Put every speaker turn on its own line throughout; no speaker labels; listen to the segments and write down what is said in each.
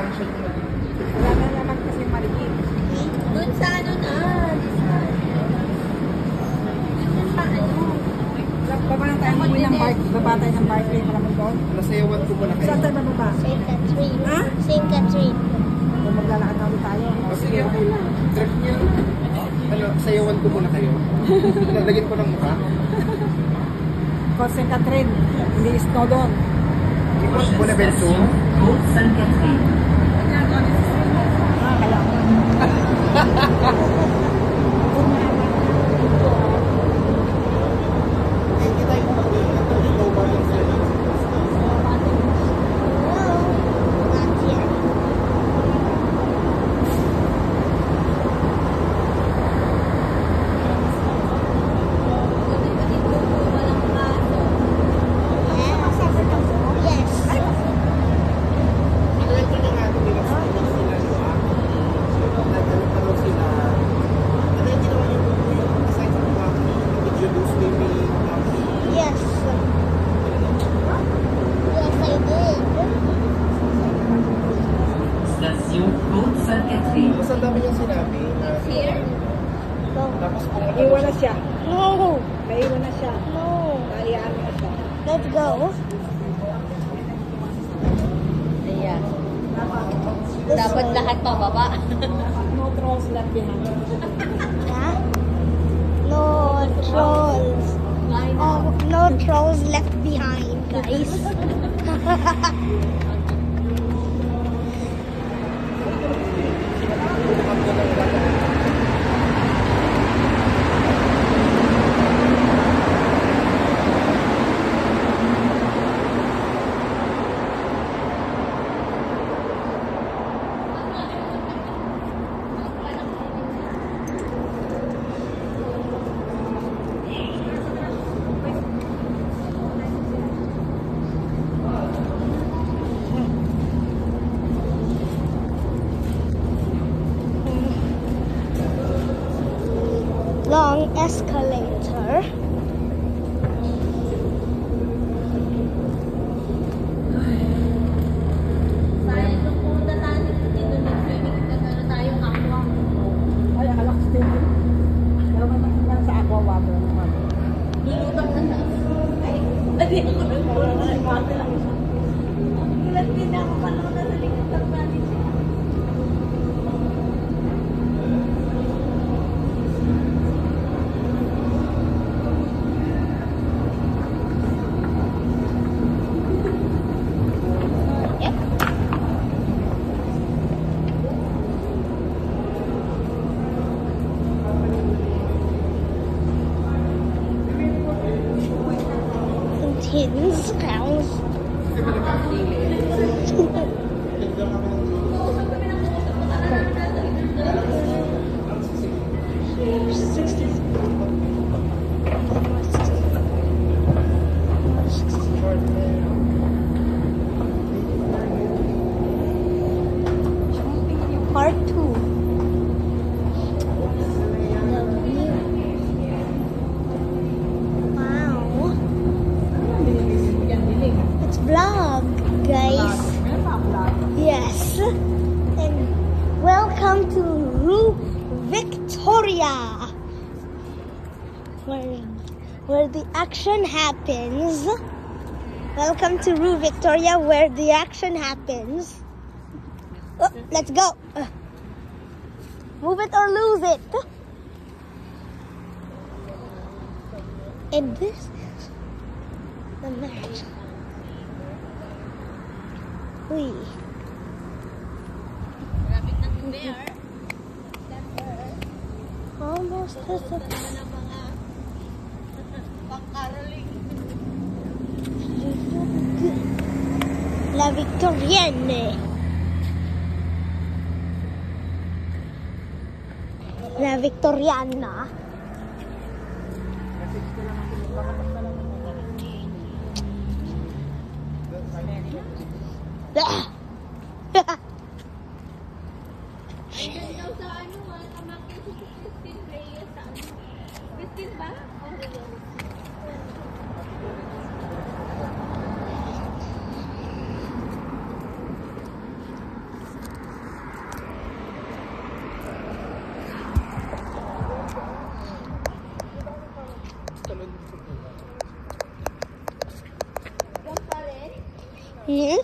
Wala na naman kasi maliit.
Doon sa ano na. Sa ano.
Baba na tayo ng bike. Baba tayo ng bike. Para mo doon.
Nasayawan ko muna kayo.
Saan tayo bababa?
St. Catherine.
Ha?
St. Catherine.
Kung maglalakad na ulit tayo.
Sige, okay lang. Trip niyo. Ano, sayawan ko muna kayo. Lalagyan ko ng mukha.
St. Catherine. Hindi snow doon.
Ikot ko na Benso.
St. Catherine.
Kaya.
Hindi tayo kumagin. Ito dito ba yung sila? Mas ang dami niyang sinabi na tapos kung
Iwan na siya.
No.
Naiwan na siya.
No.
Naiwan na siya.
Let's go.
Ayan. Dapat lahat pababa.
No trolls left behind.
Yeah? No trolls. Oh, no trolls left behind, guys. Long escalator.
Ay, akala ko swimming. Pero man sa aqua water naman.
Tins, cows. Part 2. Wow. It's vlog, guys. Yes. And welcome to Rue Victoria, where the action happens. Welcome to Rue Victoria, where the action happens. Oh, let's go. Move it or lose it. And this is the match. Uy. Almost as a La Victorienne. La Victoriana. Hmm?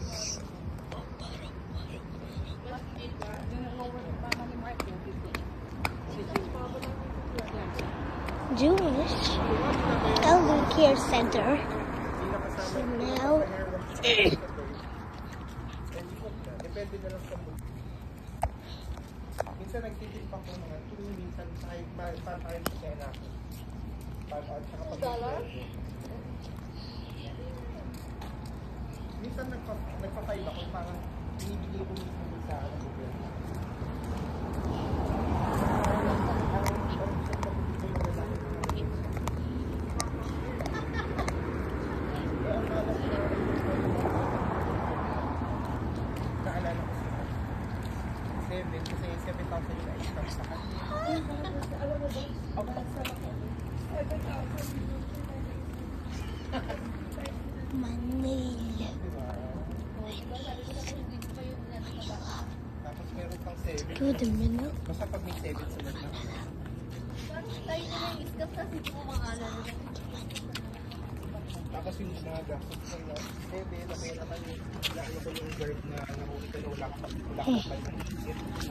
Jewish Elder Care Center. So now,
Depende na lang sa mood. Minsan nagtitip pa ko mga 2, minsan para tayo sa kaya ako. At saka pag minsan nagpa-5 ako, parang binibigay ko mismo sa gobyerno. Naalala ko sila. 7, kasi 7,000 yung na-extract sa kanya.
Manila.
Tapos meron pang 7.
Good a minute.
Basta pag may 7 sila na.
Tayo na yung iskas kasi po mga alala.
Tapos yung mga gastos ng 7, na may naman yung guard na nahuli ka na wala ka pa.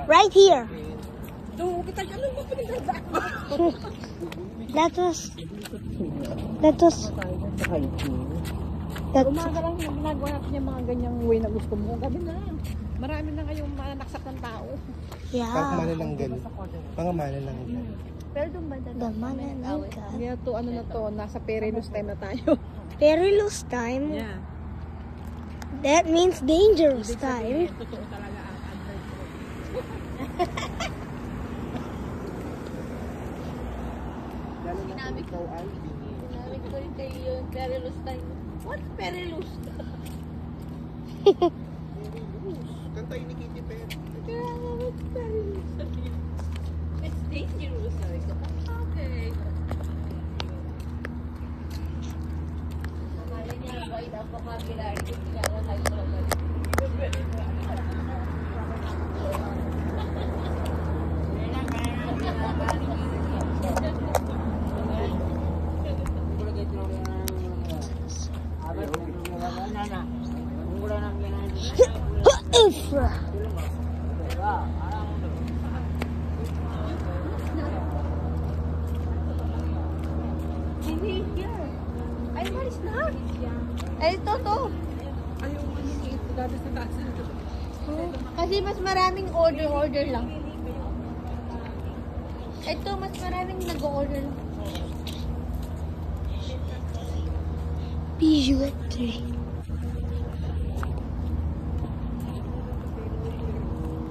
Right here.
Doon, kita ganun mo pinagdadaan. Umaga lang yung ginagawa natin yung mga ganyang way na gusto mo. Gabi na. Marami na kayong mananaksak ng tao.
Parang
Yeah.
manananggal. Mga manananggal.
Pero doon ba
The Mananangka.
Kaya to, ano na to, nasa perilous time na tayo.
Perilous time.
Yeah.
That means dangerous time.
Totoo talaga ang advice ko.
Lalo na kung ikaw ay
Sinabi ko rin kayo yun, perilous time. What perilous?
Kantay ni Kitty Pet.
Kaya nga, what perilous? It's dangerous. Sabi ko, okay. Akala niya, kahit ang vocabulary ko, hindi ako high level. Hindi here. Ay, malis na. Ay, ito to.
Ayaw mo yung ito, dati sa taas.
Kasi mas maraming order lang. Ito, mas maraming nag-order lang.
Bijouterie.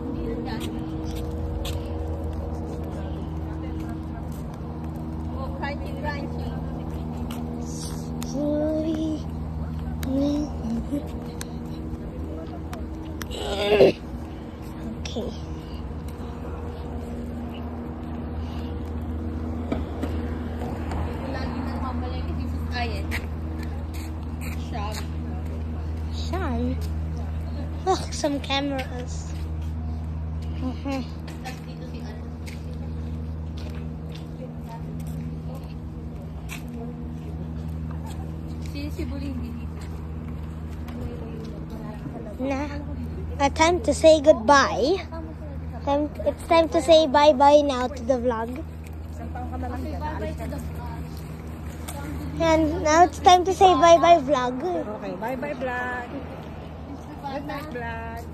Hindi lang yan. Oh, crunchy.
Sorry. Okay.
Lagi nang mamalay kasi sa kayan. Shop.
Sean. Look, some cameras.
Tapos dito si ano. Si Buling dito.
Time to say goodbye. It's time to say bye-bye now to the vlog.
Bye-bye to the
And now it's time to say bye-bye vlog.
Okay, bye-bye vlog.
Good
Good night vlog.